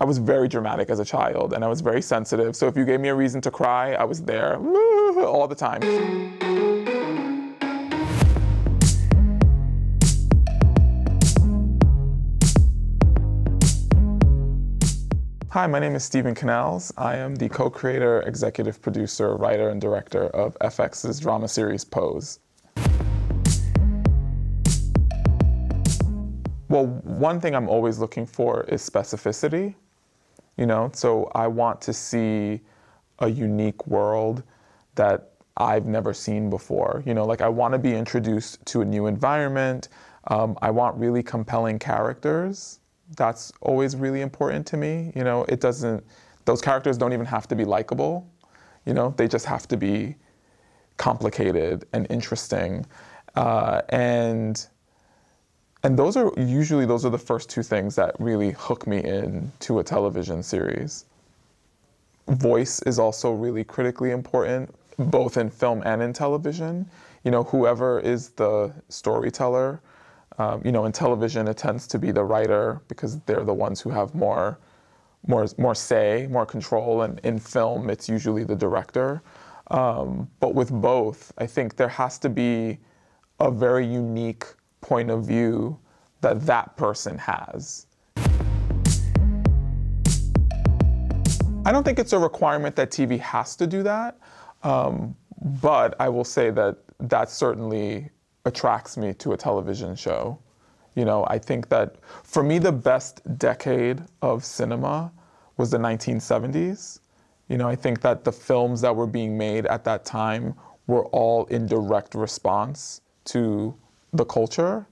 I was very dramatic as a child, and I was very sensitive. So if you gave me a reason to cry, I was there all the time. Hi, my name is Steven Canals. I am the co-creator, executive producer, writer, and director of FX's drama series Pose. Well, one thing I'm always looking for is specificity. So I want to see a unique world that I've never seen before. Like I want to be introduced to a new environment. I want really compelling characters. That's always really important to me. Those characters don't even have to be likable. They just have to be complicated and interesting. And those are the first two things that really hook me into a television series. Voice is also really critically important, both in film and in television. Whoever is the storyteller, in television it tends to be the writer because they're the ones who have more say, more control, and in film it's usually the director. But with both, I think there has to be a very unique point of view that person has. I don't think it's a requirement that TV has to do that, but I will say that certainly attracts me to a television show. I think that for me the best decade of cinema was the 1970s. I think that the films that were being made at that time were all in direct response to the culture,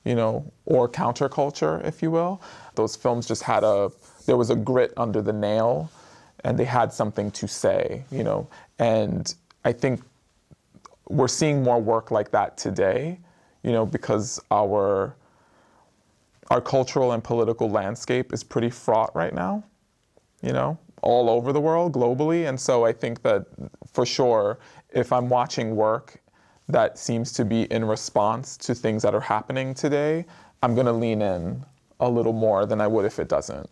or counterculture, if you will. Those films just had there was a grit under the nail, and they had something to say, And I think we're seeing more work like that today, because our cultural and political landscape is pretty fraught right now, all over the world, globally. And so I think that, for sure, if I'm watching work that seems to be in response to things that are happening today, I'm going to lean in a little more than I would if it doesn't.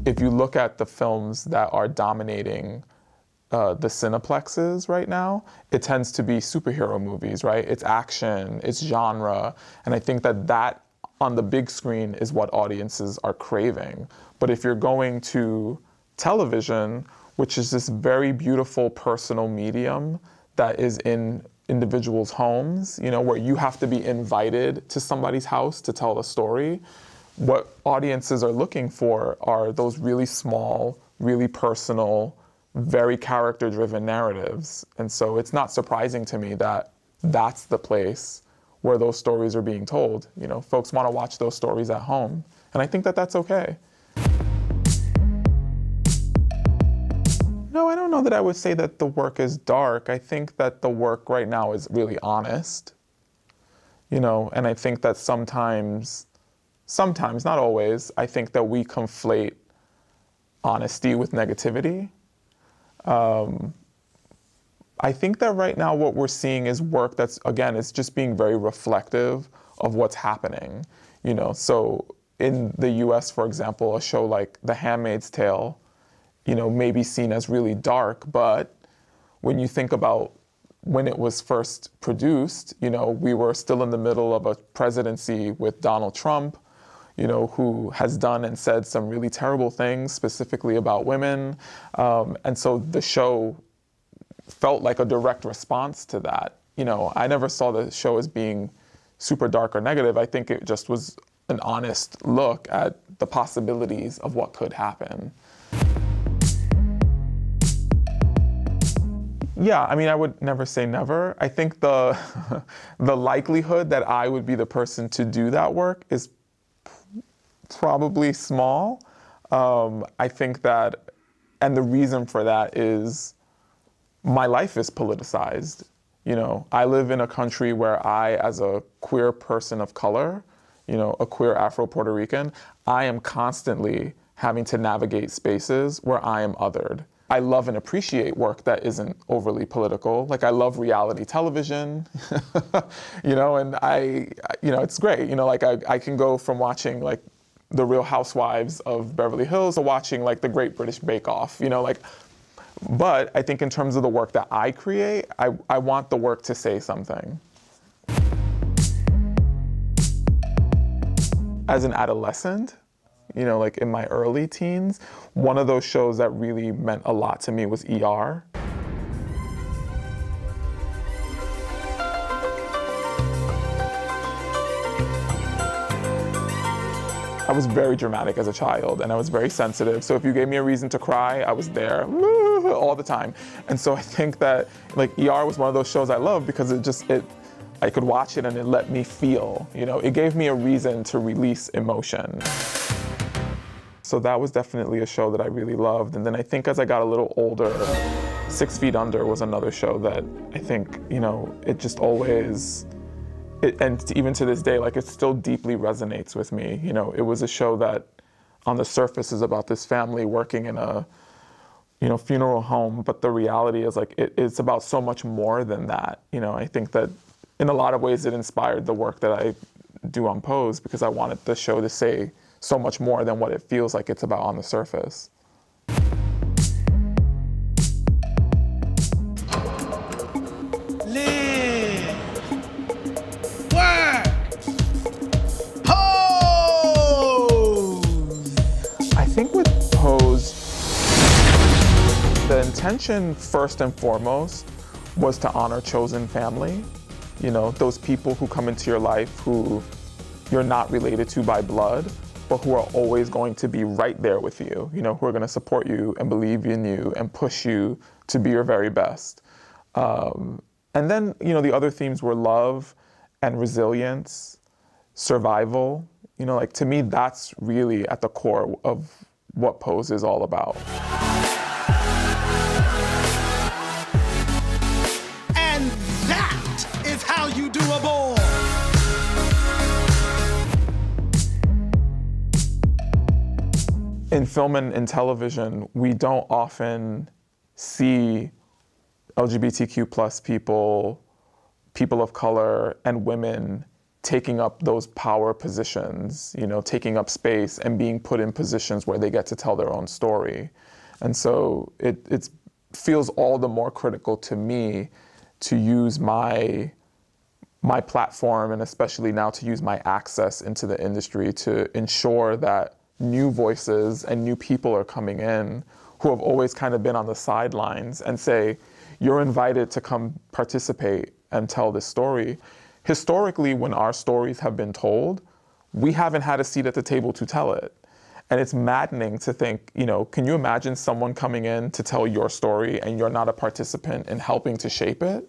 If you look at the films that are dominating the cineplexes right now, it tends to be superhero movies, right? It's action, it's genre, and I think that on the big screen is what audiences are craving. But if you're going to television, which is this very beautiful personal medium that is in individuals' homes, where you have to be invited to somebody's house to tell a story, what audiences are looking for are those really small, really personal, very character-driven narratives. And so it's not surprising to me that that's the place where those stories are being told. Folks want to watch those stories at home. And I think that that's okay. No, I don't know that I would say that the work is dark. I think that the work right now is really honest. And I think that sometimes, not always, I think that we conflate honesty with negativity. I think that right now what we're seeing is work that's, again, it's just being very reflective of what's happening. So in the US, for example, a show like The Handmaid's Tale, may be seen as really dark, but when you think about when it was first produced, we were still in the middle of a presidency with Donald Trump, who has done and said some really terrible things, specifically about women. And so the show felt like a direct response to that. I never saw the show as being super dark or negative. I think it just was an honest look at the possibilities of what could happen. Yeah, I would never say never. I think the likelihood that I would be the person to do that work is probably small. I think that, and the reason for that is my life is politicized. I live in a country where I, as a queer person of color, a queer Afro-Puerto Rican, I am constantly having to navigate spaces where I am othered. I love and appreciate work that isn't overly political. Like, I love reality television, you know, and it's great. You know, like, I can go from watching, like, The Real Housewives of Beverly Hills to watching, like, The Great British Bake Off, you know, like, but I think in terms of the work that I create, I want the work to say something. As an adolescent, you know, like in my early teens, one of those shows that really meant a lot to me was ER. I was very dramatic as a child, and I was very sensitive. So if you gave me a reason to cry, I was there all the time. And so I think that, like, ER was one of those shows I loved because I could watch it and it let me feel, you know, it gave me a reason to release emotion. So that was definitely a show that I really loved. And then I think as I got a little older, 6 Feet Under was another show that I think, you know, it just always, and even to this day, like, it still deeply resonates with me. You know, it was a show that on the surface is about this family working in a, you know, funeral home, but the reality is, like, it's about so much more than that. You know, I think that in a lot of ways it inspired the work that I do on Pose because I wanted the show to say so much more than what it feels like it's about on the surface. Live, work, pose! I think with Pose, the intention first and foremost was to honor chosen family. You know, those people who come into your life who you're not related to by blood, but who are always going to be right there with you, you know, who are going to support you and believe in you and push you to be your very best. And then, you know, the other themes were love and resilience, survival. You know, like, to me, that's really at the core of what Pose is all about. And that is how you do a ball. In film and in television, we don't often see LGBTQ plus people, people of color, and women taking up those power positions, you know, taking up space and being put in positions where they get to tell their own story. And so it feels all the more critical to me to use my platform, and especially now to use my access into the industry to ensure that new voices and new people are coming in who have always kind of been on the sidelines and say, you're invited to come participate and tell this story. Historically, when our stories have been told, we haven't had a seat at the table to tell it. And it's maddening to think, you know, can you imagine someone coming in to tell your story and you're not a participant in helping to shape it?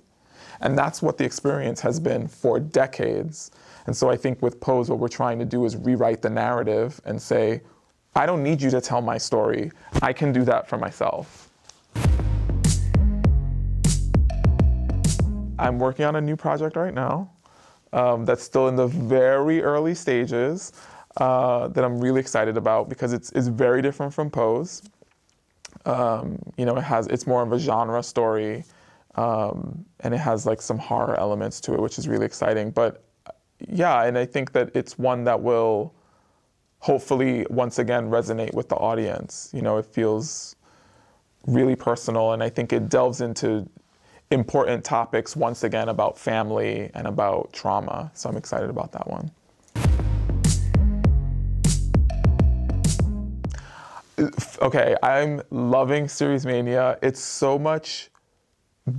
And that's what the experience has been for decades. And so I think with Pose, what we're trying to do is rewrite the narrative and say, I don't need you to tell my story. I can do that for myself. I'm working on a new project right now that's still in the very early stages that I'm really excited about because it's very different from Pose. You know, it's more of a genre story and it has like some horror elements to it, which is really exciting. But yeah, and I think that it's one that will hopefully once again resonate with the audience. You know, it feels really personal, and I think it delves into important topics once again about family and about trauma. So I'm excited about that one. Okay, I'm loving Series Mania. It's so much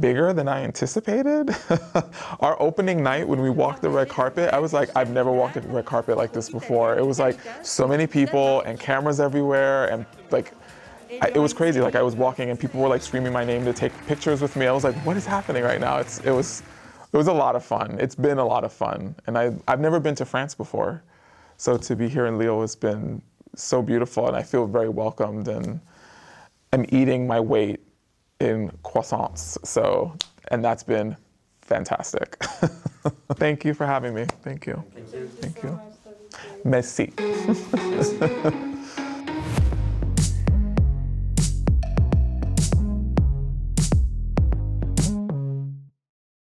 bigger than I anticipated. Our opening night when we walked the red carpet, I was like, I've never walked a red carpet like this before. It was like so many people and cameras everywhere, and like, it was crazy. Like, I was walking and people were like screaming my name to take pictures with me. I was like, what is happening right now? It was a lot of fun. It's been a lot of fun. And I've never been to France before. So to be here in Lille has been so beautiful, and I feel very welcomed, and I'm eating my weight in croissants. So, and that's been fantastic. Thank you for having me. Thank you. Thank you. Merci.